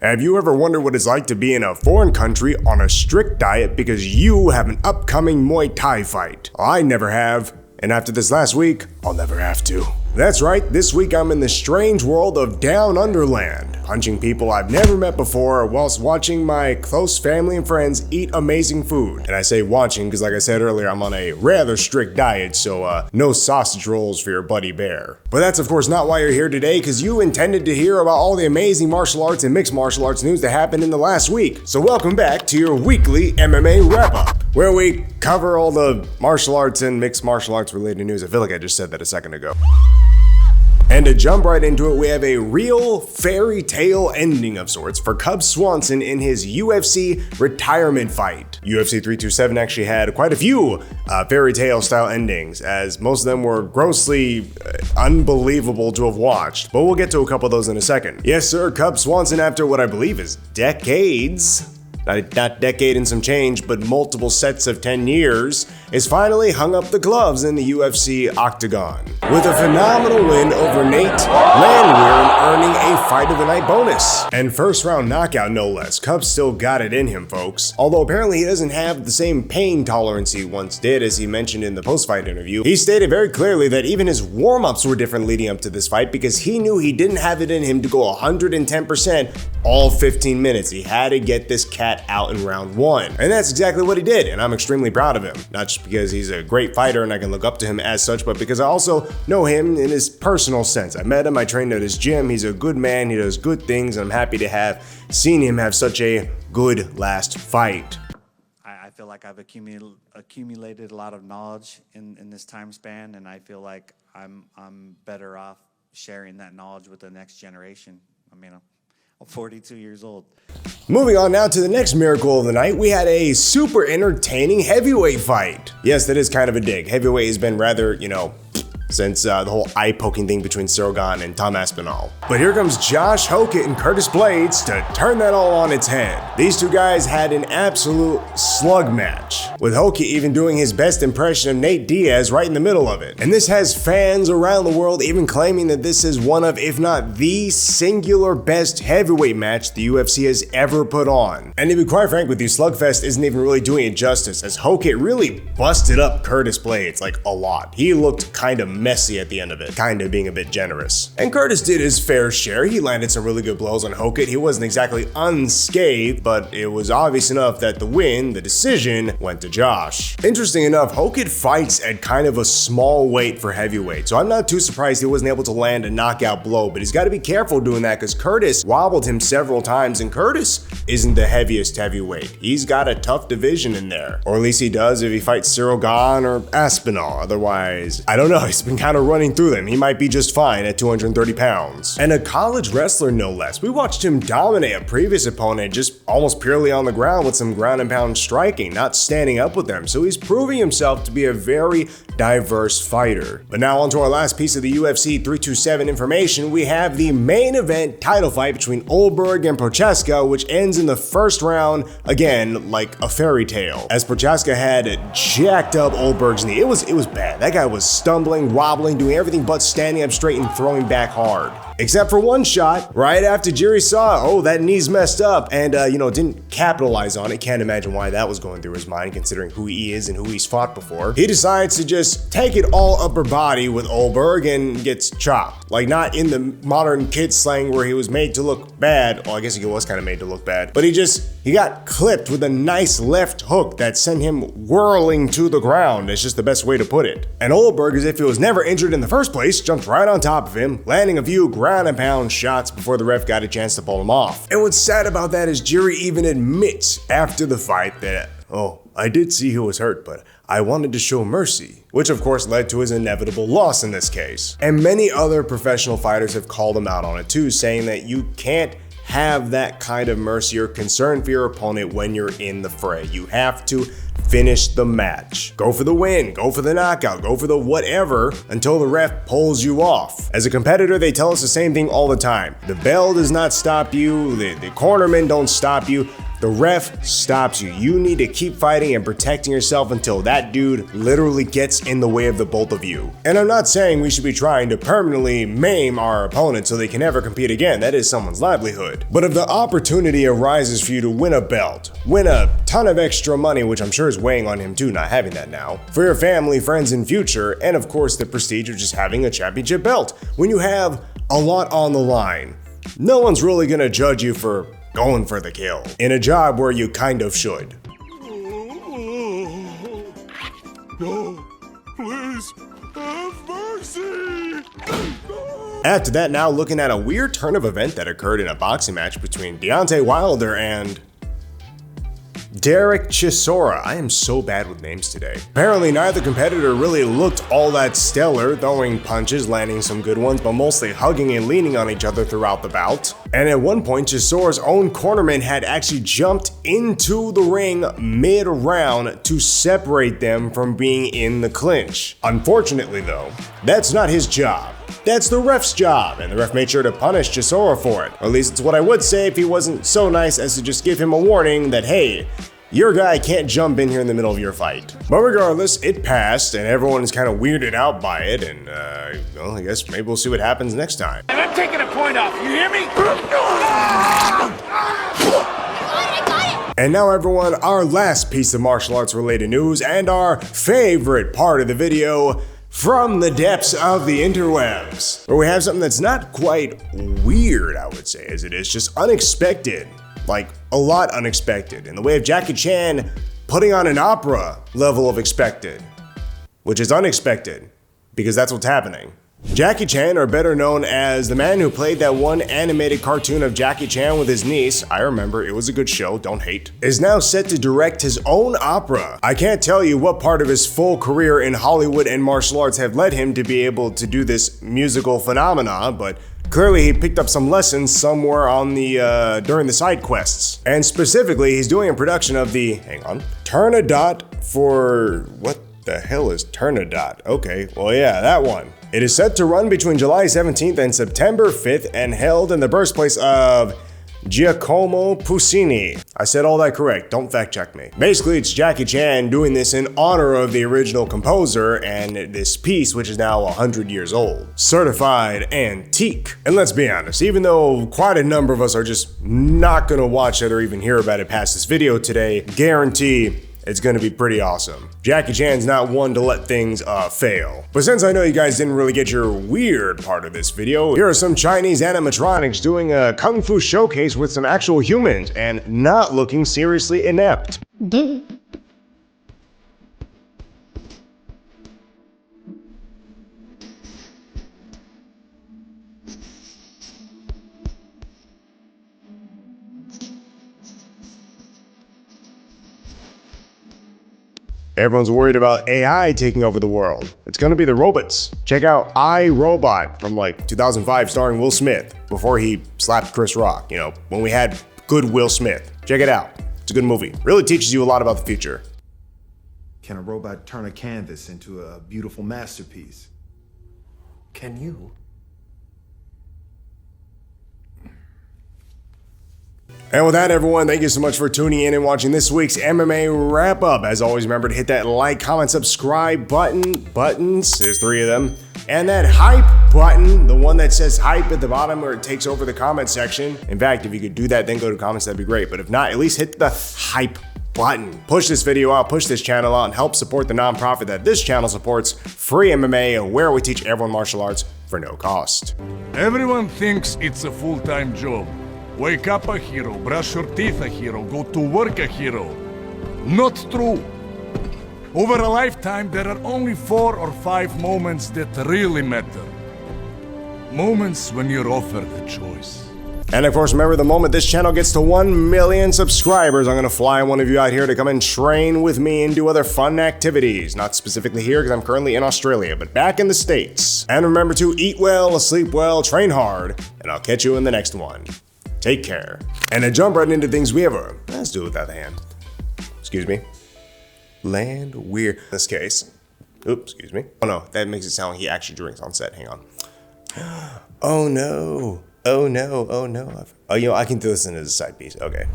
Have you ever wondered what it's like to be in a foreign country on a strict diet because you have an upcoming Muay Thai fight? I never have, and after this last week, I'll never have to. That's right, this week I'm in the strange world of Down Underland, punching people I've never met before whilst watching my close family and friends eat amazing food. And I say watching because like I said earlier, I'm on a rather strict diet, so no sausage rolls for your buddy bear. But that's of course not why you're here today, because you intended to hear about all the amazing martial arts and mixed martial arts news that happened in the last week. So welcome back to your weekly MMA wrap-up, where we cover all the martial arts and mixed martial arts related news. I feel like I just said that a second ago. And to jump right into it, we have a real fairy tale ending of sorts for Cub Swanson in his UFC retirement fight. UFC 327 actually had quite a few fairy tale style endings, as most of them were grossly unbelievable to have watched. But we'll get to a couple of those in a second. Yes sir, Cub Swanson, after what I believe is decades, not decade and some change, but multiple sets of 10 years, is finally hung up the gloves in the UFC octagon, with a phenomenal win over Nate Landwehr and earning a Fight of the Night bonus. And first round knockout no less. Cub still got it in him, folks. Although apparently he doesn't have the same pain tolerance he once did, as he mentioned in the post-fight interview. He stated very clearly that even his warm-ups were different leading up to this fight because he knew he didn't have it in him to go 110% all 15 minutes. He had to get this cat out in round one. And that's exactly what he did, and I'm extremely proud of him. Not just because he's a great fighter and I can look up to him as such, but because I also know him in his personal sense. I met him, I trained at his gym, he's a good man, he does good things, and I'm happy to have seen him have such a good last fight. I feel like I've accumulated a lot of knowledge in this time span, and I feel like I'm better off sharing that knowledge with the next generation. I mean, I'm 42 years old. Moving on now to the next miracle of the night, we had a super entertaining heavyweight fight. Yes, that is kind of a dig. Heavyweight has been rather, since the whole eye-poking thing between Cyril Gane and Tom Aspinall. But here comes Josh Hokett and Curtis Blades to turn that all on its head. These two guys had an absolute slug match, with Hokett even doing his best impression of Nate Diaz right in the middle of it. And this has fans around the world even claiming that this is one of, if not the singular best heavyweight match the UFC has ever put on. And to be quite frank with you, Slugfest isn't even really doing it justice, as Hokett really busted up Curtis Blades like a lot. He looked kind of messy at the end of it, kind of being a bit generous. And Curtis did his fair share. He landed some really good blows on Hokett. He wasn't exactly unscathed, but it was obvious enough that the win, the decision, went to Josh. Interesting enough, Hokett fights at kind of a small weight for heavyweight, so I'm not too surprised he wasn't able to land a knockout blow, but he's got to be careful doing that because Curtis wobbled him several times, and Curtis isn't the heaviest heavyweight. He's got a tough division in there, or at least he does if he fights Cyril Gane or Aspinall. Otherwise, I don't know. He's been kind of running through them. He might be just fine at 230 pounds. And a college wrestler no less. We watched him dominate a previous opponent just almost purely on the ground with some ground and pound striking, not standing up with them. So he's proving himself to be a very diverse fighter. But now onto our last piece of the UFC 327 information. We have the main event title fight between Oldberg and Prochaska, which ends in the first round, again, like a fairy tale, as Prochaska had jacked up Oldberg's knee. It was bad. That guy was stumbling, wobbling, doing everything but standing up straight and throwing back hard. Except for one shot, right after Jerry saw, oh, that knee's messed up, and didn't capitalize on it. Can't imagine why that was going through his mind, considering who he is and who he's fought before. He decides to just take it all upper body with Oldberg and gets chopped. Like, not in the modern kid slang where he was made to look bad. Well, I guess he was kind of made to look bad, but he got clipped with a nice left hook that sent him whirling to the ground. It's just the best way to put it. And Oldberg, as if he was never injured in the first place, jumped right on top of him, landing a few ground and pound shots before the ref got a chance to pull him off. And what's sad about that is Jerry even admits after the fight that, oh, I did see he was hurt, but I wanted to show mercy, which of course led to his inevitable loss in this case. And many other professional fighters have called him out on it too, saying that you can't have that kind of mercy or concern for your opponent when you're in the fray. You have to finish the match. Go for the win, go for the knockout, go for the whatever until the ref pulls you off. As a competitor, they tell us the same thing all the time. The bell does not stop you, the cornermen don't stop you. the ref stops you. You need to keep fighting and protecting yourself until that dude literally gets in the way of the both of you. And I'm not saying we should be trying to permanently maim our opponent so they can never compete again. That is someone's livelihood. But if the opportunity arises for you to win a belt, win a ton of extra money, which I'm sure is weighing on him too, not having that now, for your family, friends, and future, and of course the prestige of just having a championship belt, when you have a lot on the line, no one's really gonna judge you for going for the kill in a job where you kind of should. No, please, have mercy! After that, now looking at a weird turn of event that occurred in a boxing match between Deontay Wilder and Derek Chisora. I am so bad with names today. Apparently neither competitor really looked all that stellar, throwing punches, landing some good ones, but mostly hugging and leaning on each other throughout the bout. And at one point, Chisora's own cornerman had actually jumped into the ring mid-round to separate them from being in the clinch. Unfortunately though, that's not his job. That's the ref's job, and the ref made sure to punish Chisora for it. Or at least it's what I would say if he wasn't so nice as to just give him a warning that, hey, your guy can't jump in here in the middle of your fight. But regardless, it passed, and everyone is kind of weirded out by it, and well, I guess maybe we'll see what happens next time. And I'm taking a point off, you hear me? And now everyone, our last piece of martial arts related news, and our favorite part of the video, from the depths of the interwebs, where we have something that's not quite weird, I would say, as it is just unexpected. Like, a lot unexpected, in the way of Jackie Chan putting on an opera level of expected, which is unexpected, because that's what's happening. Jackie Chan, or better known as the man who played that one animated cartoon of Jackie Chan with his niece, I remember, it was a good show, don't hate, is now set to direct his own opera. I can't tell you what part of his full career in Hollywood and martial arts have led him to be able to do this musical phenomena, but clearly he picked up some lessons somewhere on the, during the side quests. And specifically, he's doing a production of the, hang on, Turandot for, what the hell is Turandot? Okay, well yeah, that one. It is set to run between July 17th and September 5th and held in the birthplace of Giacomo Puccini. I said all that correct, don't fact check me. Basically, it's Jackie Chan doing this in honor of the original composer and this piece, which is now 100 years old. Certified antique. And let's be honest, even though quite a number of us are just not gonna watch it or even hear about it past this video today, guarantee it's gonna be pretty awesome. Jackie Chan's not one to let things fail. But since I know you guys didn't really get your weird part of this video, here are some Chinese animatronics doing a kung fu showcase with some actual humans and not looking seriously inept. Everyone's worried about AI taking over the world. It's gonna be the robots. Check out I, Robot from like 2005 starring Will Smith before he slapped Chris Rock, you know, when we had good Will Smith. Check it out. It's a good movie. Really teaches you a lot about the future. Can a robot turn a canvas into a beautiful masterpiece? Can you? And with that, everyone, thank you so much for tuning in and watching this week's MMA wrap up. As always, remember to hit that like, comment, subscribe buttons, there's 3 of them, and that hype button, the one that says hype at the bottom where it takes over the comment section. In fact, if you could do that, then go to comments, that'd be great. But if not, at least hit the hype button. Push this video out, push this channel out, and help support the nonprofit that this channel supports, Free MMA, where we teach everyone martial arts for no cost. Everyone thinks it's a full-time job. Wake up a hero, brush your teeth a hero, go to work a hero. Not true. Over a lifetime, there are only 4 or 5 moments that really matter. Moments when you're offered the choice. And of course, remember, the moment this channel gets to 1 million subscribers, I'm gonna fly one of you out here to come and train with me and do other fun activities. Not specifically here, because I'm currently in Australia, but back in the States. And remember to eat well, sleep well, train hard, and I'll catch you in the next one. Take care. And to jump right into things let's do it without the hand. Excuse me. Land weird. In this case. Oops, excuse me. Oh no, that makes it sound like he actually drinks on set. Hang on. Oh no. Oh no. Oh no. Oh, you know, I can do this as a side piece. Okay.